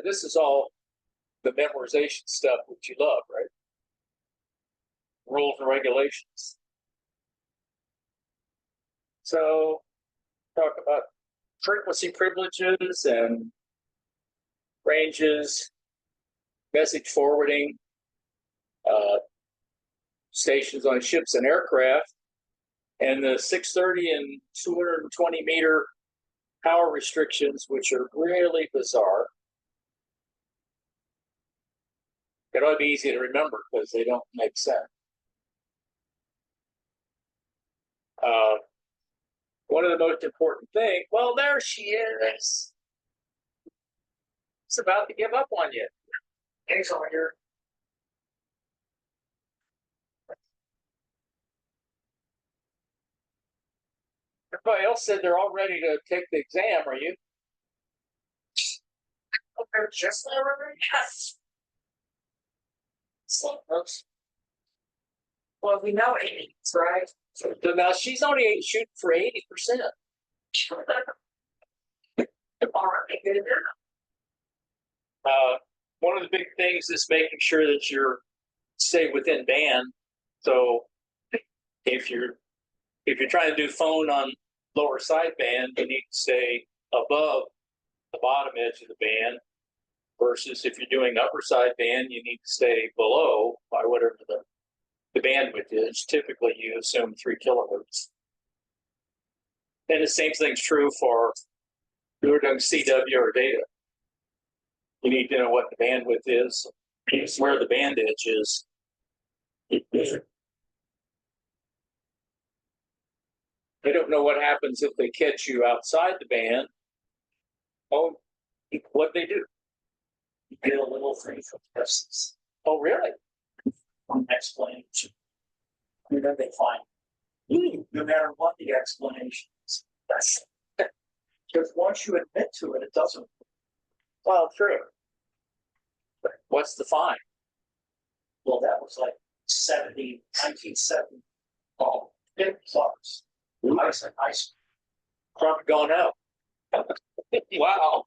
this is all the memorization stuff which you love, right? Rules and regulations. So talk about frequency privileges and ranges, message forwarding, stations on ships and aircraft, and the 630 and 220 meter power restrictions, which are really bizarre. It ought to be easy to remember because they don't make sense. One of the most important things, well, there she is. It's about to give up on you. Hangs on here. Everybody else said they're all ready to take the exam. Are you? Oh, they're just ready? Yes. So, folks. Well, we know 80, right? So now she's only shooting for 80%. All right, good enough. One of the big things is making sure that you're stay within band. So if you're trying to do phone on lower sideband, you need to stay above the bottom edge of the band. Versus if you're doing upper sideband, you need to stay below by whatever the bandwidth is. Typically, you assume 3 kilohertz. And the same thing's true for if you're doing CW or data. You need to know what the bandwidth is, where the band edge is. They don't know what happens if they catch you outside the band. Oh, what they do? You get a little thing from tests. Oh, really? One explanation. And then they find, no matter what the explanation is, that's because once you admit to it, it doesn't. Well, true. But what's the fine? Well, that was like 1970. Oh, $50. Ice and ice. Probably gone out. Wow.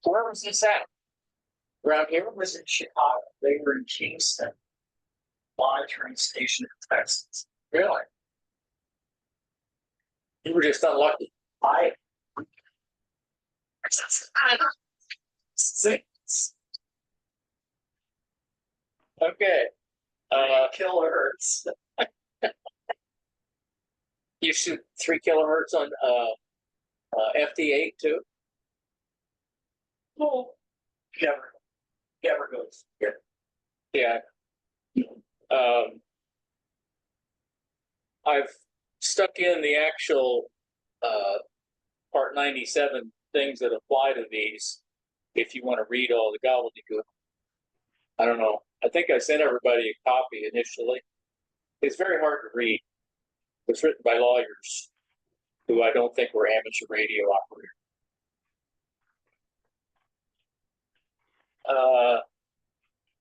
Where was this at? Around here? Was in Chicago. They were in Kingston. Monitoring station in Texas. Really? You were just unlucky. Okay. Kilohertz. You shoot 3 kilohertz on FD8 too? Well, never goes. Yeah. I've stuck in the actual Part 97 things that apply to these if you want to read all the gobbledygook. I don't know. I think I sent everybody a copy initially. It's very hard to read. It's written by lawyers who I don't think were amateur radio operators.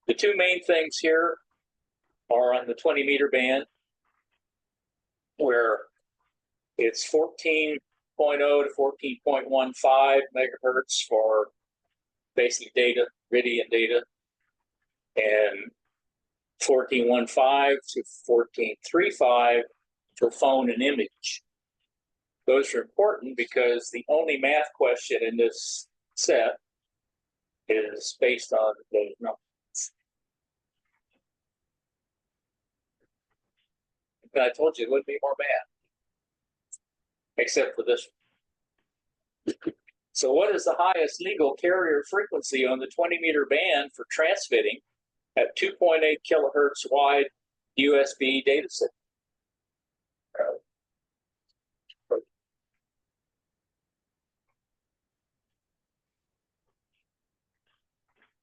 The two main things here are on the 20 meter band, where it's 14.0 to 14.15 megahertz for basic data, Ridian data, and 14.15 to 14.35 for phone and image. Those are important because the only math question in this set is based on those numbers. And I told you it wouldn't be more math, except for this one. So what is the highest legal carrier frequency on the 20 meter band for transmitting at 2.8 kilohertz wide USB data signal?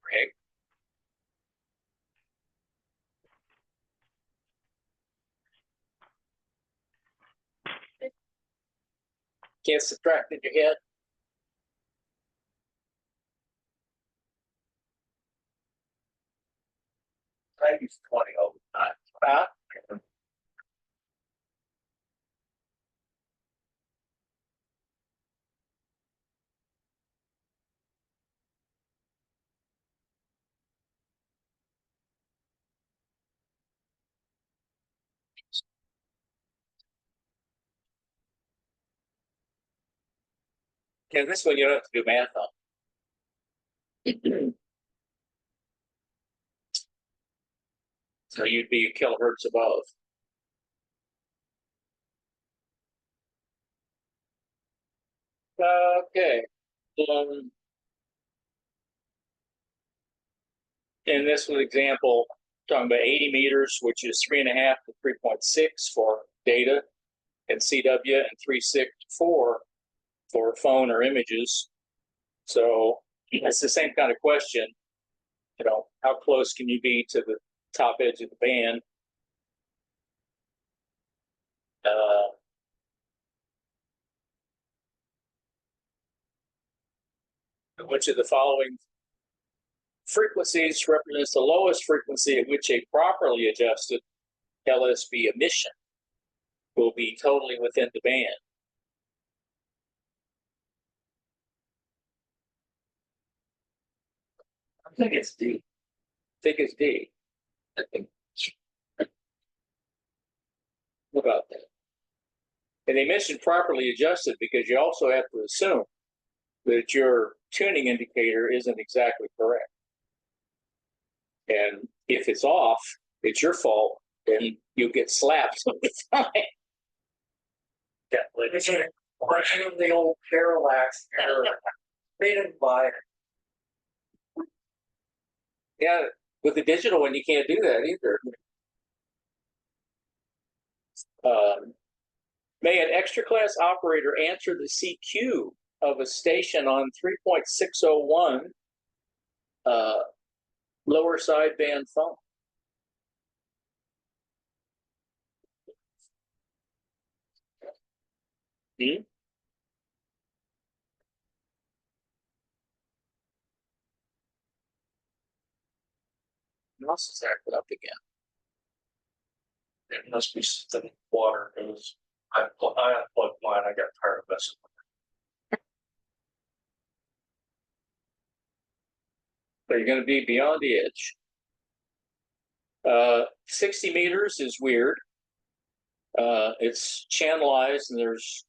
Okay. Can't subtract in your head. I use 20 all the time. And this one you don't have to do math on. So you'd be kilohertz above. Okay. In this one example, talking about 80 meters, which is 3.5 to 3.6 for data and CW, and 3.6 to 4 for phone or images. So it's the same kind of question. You know, how close can you be to the top edge of the band? Which of the following frequencies represents the lowest frequency at which a properly adjusted LSB emission will be totally within the band? I think it's D. I think it's D. I think. What about that? And they mentioned properly adjusted because you also have to assume that your tuning indicator isn't exactly correct. And if it's off, it's your fault, and you'll get slapped all the time. Definitely. It's a question of the old parallax error. Made it by. Yeah, with the digital one, you can't do that either. May an extra class operator answer the CQ of a station on 3.601 lower sideband phone? Hmm? Mouse is acting up again. It must be something water because I unplugged mine. I got tired of messing with it. So you're going to be beyond the edge. 60 meters is weird. It's channelized, and there's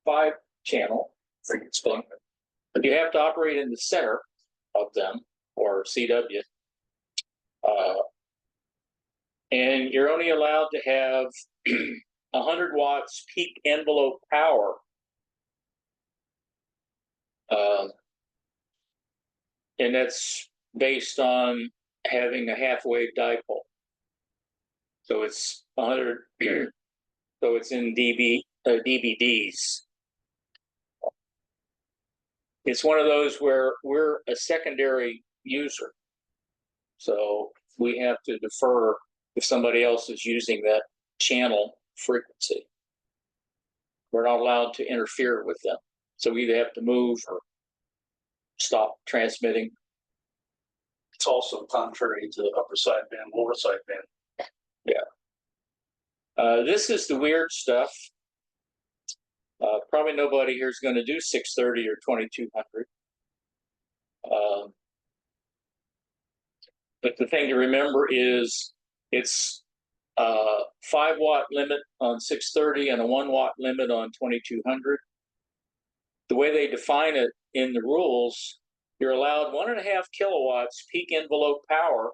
5 channel frequency, but you have to operate in the center of them, or CW. And you're only allowed to have 100 watts peak envelope power. And that's based on having a half-wave dipole. So it's 100, so it's in DVDs. It's one of those where we're a secondary user. So we have to defer if somebody else is using that channel frequency. We're not allowed to interfere with them. So we either have to move or stop transmitting. It's also contrary to the upper sideband, lower sideband. Yeah. This is the weird stuff. Probably nobody here is going to do 630 or 2200. But the thing to remember is it's 5-watt limit on 630 and a 1-watt limit on 2200. The way they define it in the rules, you're allowed 1.5 kilowatts peak envelope power,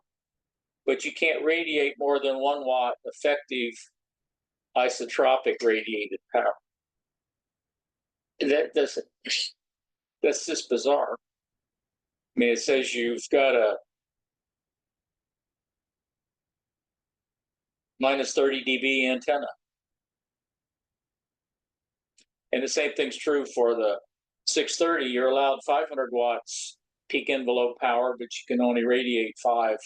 but you can't radiate more than 1 watt effective isotropic radiated power. That's just bizarre. I mean, it says you've got a minus 30 dB antenna. And the same thing's true for the 630. You're allowed 500 watts peak envelope power, but you can only radiate 5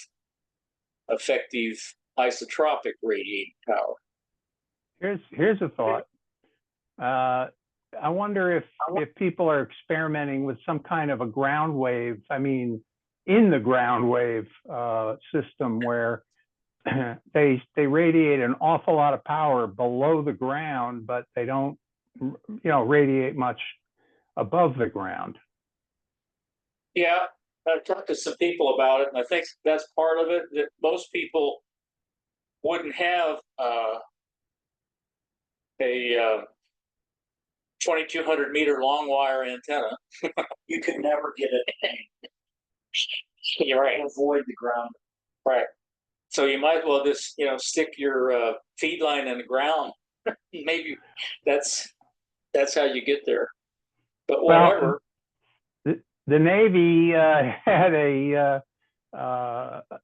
effective isotropic radiating power. Here's a thought. I wonder if people are experimenting with some kind of a ground wave. I mean, in the ground wave system where they radiate an awful lot of power below the ground, but they don't, radiate much above the ground. Yeah, I've talked to some people about it, and I think that's part of it. That most people wouldn't have a 2,200 meter long wire antenna. You could never get it. You're right. Avoid the ground. Right. So you might well just, stick your feed line in the ground. Maybe that's how you get there. But whatever. Well, the Navy had an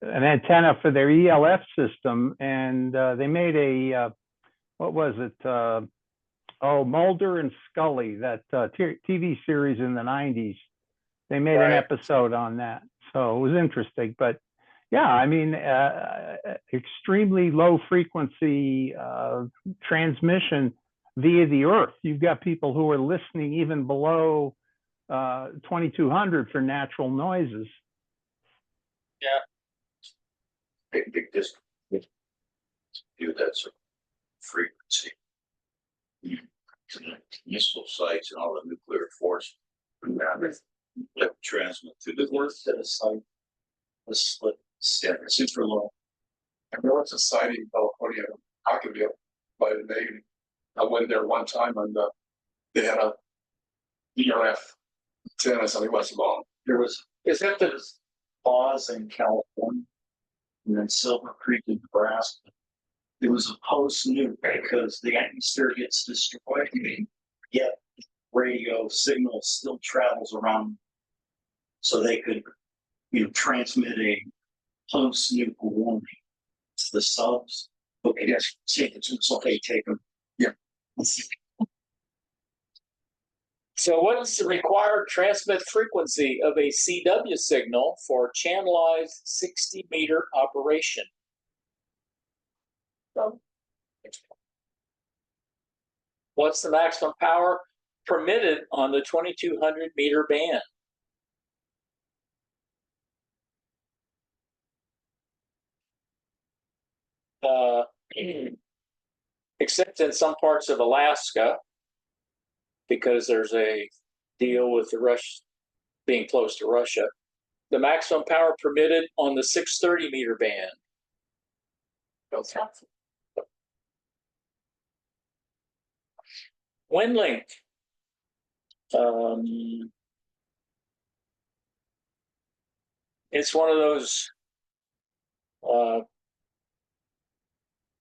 antenna for their ELF system, and they made a what was it? Mulder and Scully, that TV series in the 90s. They made an episode on that, so it was interesting. But yeah, I mean, extremely low frequency transmission via the Earth. You've got people who are listening even below 2,200 for natural noises. Big distance. Do that sort of frequency. Missile sites and all the nuclear force that transmit through the Worth to the site. The split. Super low. And there was a site in California, Hockenville, by the Navy. I went there one time and they had a ERF antenna, so it was long. There was, Is that the Oz in California, and then Silver Creek in Nebraska. It was a post nuke because the atmosphere gets destroyed, yet radio signal still travels around, so they could, transmit a post nuke warning to the subs. Okay, yes, take it. It's okay, take them. Yeah. So what is the required transmit frequency of a CW signal for channelized 60-meter operation? What's the maximum power permitted on the 2,200-meter band? Except in some parts of Alaska, because there's a deal with the being close to Russia. The maximum power permitted on the 630-meter band. Wind length. It's one of those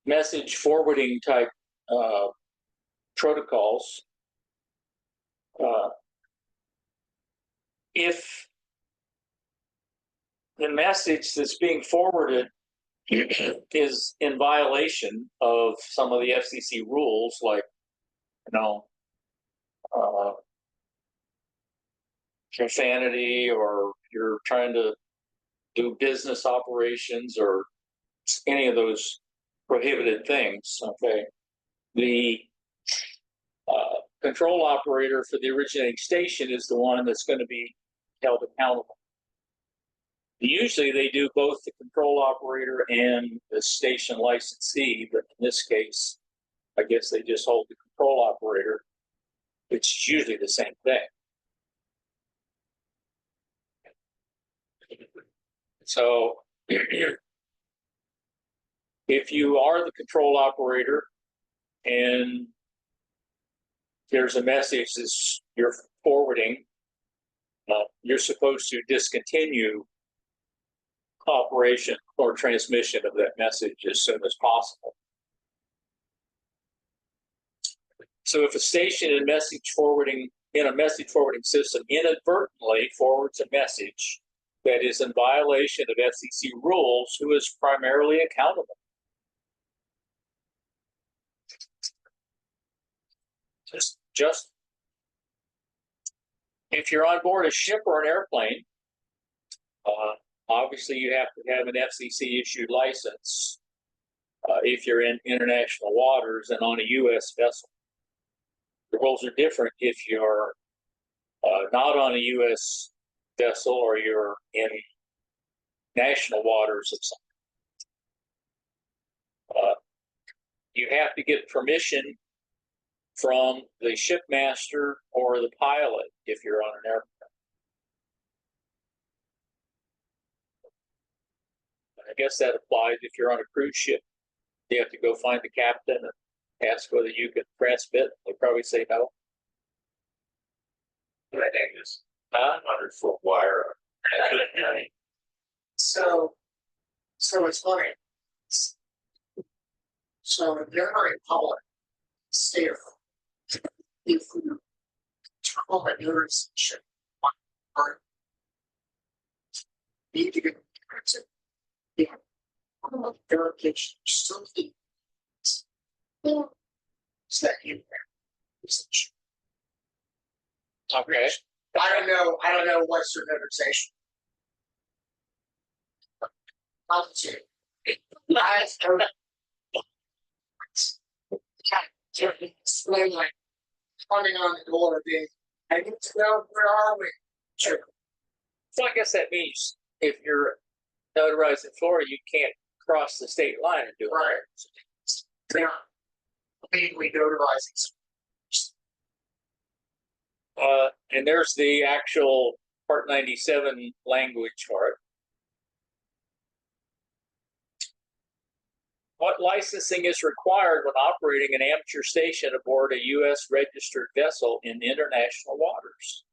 message forwarding type protocols. If the message that's being forwarded is in violation of some of the FCC rules, like, profanity, or you're trying to do business operations or any of those prohibited things, okay, the control operator for the originating station is the one that's going to be held accountable. Usually they do both the control operator and the station licensee, but in this case, I guess they just hold the control operator, which is usually the same thing. So if you are the control operator and there's a message that you're forwarding, you're supposed to discontinue operation or transmission of that message as soon as possible. So if a station in a message forwarding system inadvertently forwards a message that is in violation of FCC rules, who is primarily accountable? Just if you're on board a ship or an airplane, obviously you have to have an FCC issued license if you're in international waters and on a U.S. vessel. The rules are different if you're not on a U.S. vessel or you're in national waters of something. You have to get permission from the shipmaster or the pilot if you're on an airplane. I guess that applies if you're on a cruise ship. You have to go find the captain and ask whether you can transmit. They'll probably say no. think it's 100-foot wire. So it's funny. So if you're not in public, stay at home. If you turn on the notification, or need to get to verification, something. Is that in there? Okay. I don't know what's your notification. I'll see. Explain like coming on the door being, I need to know where are we? Sure. So I guess that means if you're notarized in Florida, you can't cross the state line and do it. Right. Yeah. We notarizing. And there's the actual Part 97 language chart. What licensing is required when operating an amateur station aboard a U.S. registered vessel in international waters?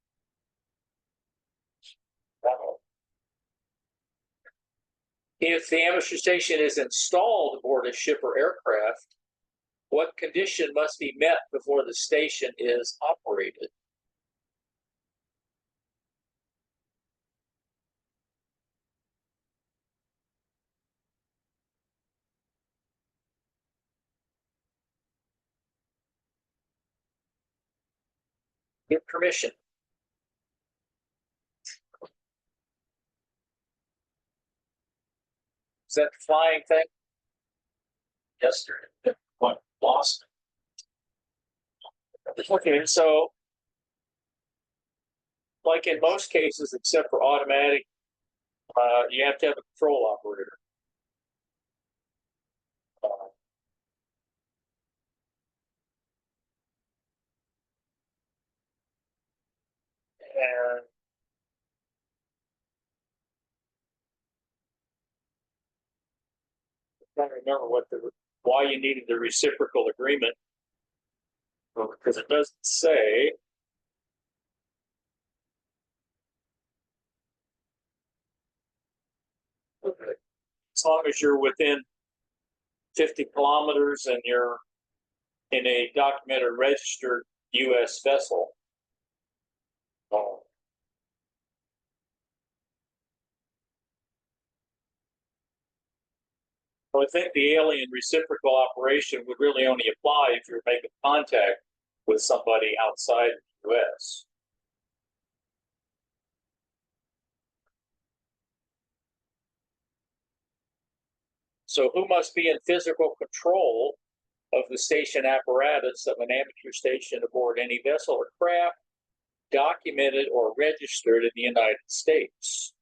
If the amateur station is installed aboard a ship or aircraft, what condition must be met before the station is operated? Get permission. Is that the flying thing? Yesterday. What lost? Okay, so like in most cases, except for automatic, you have to have a control operator. And I don't remember why you needed the reciprocal agreement. Well, because it doesn't say. As long as you're within 50 kilometers and you're in a documented registered U.S. vessel. I think the alien reciprocal operation would really only apply if you're making contact with somebody outside the U.S. So who must be in physical control of the station apparatus of an amateur station aboard any vessel or craft documented or registered in the United States?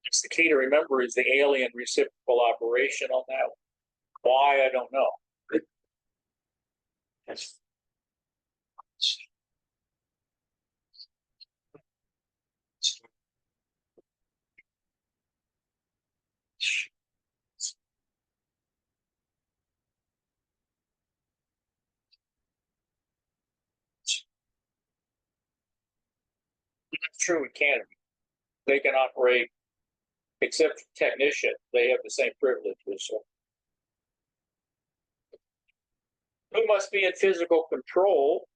It's the key to remember is the alien reciprocal operation on that one. Why, I don't know. That's true in Canada. They can operate, except for technician, they have the same privileges. So. Who must be in physical control?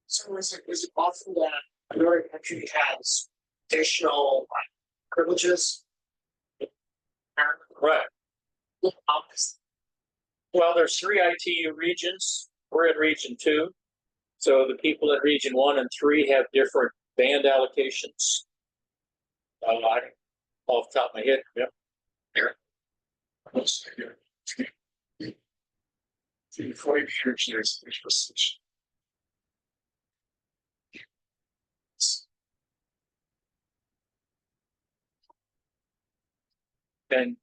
So is it often that your country has additional privileges? Right. Well, there's 3 ITU regions. We're in region 2. So the people in region 1 and 3 have different band allocations. Off the top of my head, yeah. Here. The 40 years there's restriction. And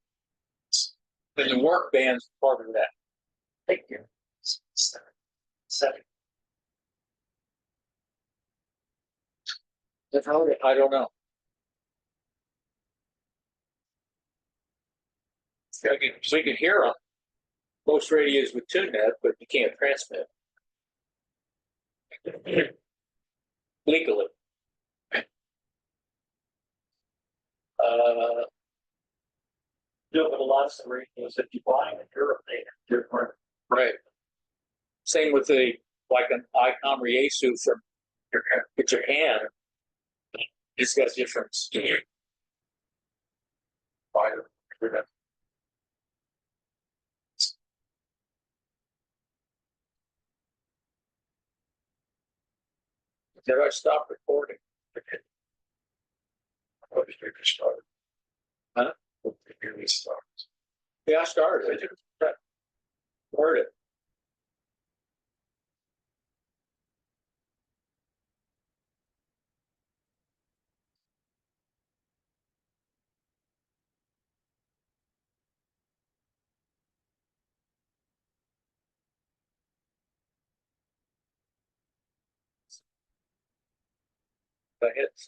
then the work band's part of that. Thank you. Seven. I don't know. We can hear them. Most radios with TuneNet, but you can't transmit legally. Yeah, but a lot of the radios that you buy in Europe, they have different. Right. Same with like an Icom Riesu from Japan. It's got a difference. Buy it. Did I stop recording? What if you started? Huh? What if you started? Yeah, I started. I did. Heard it. I hit stop.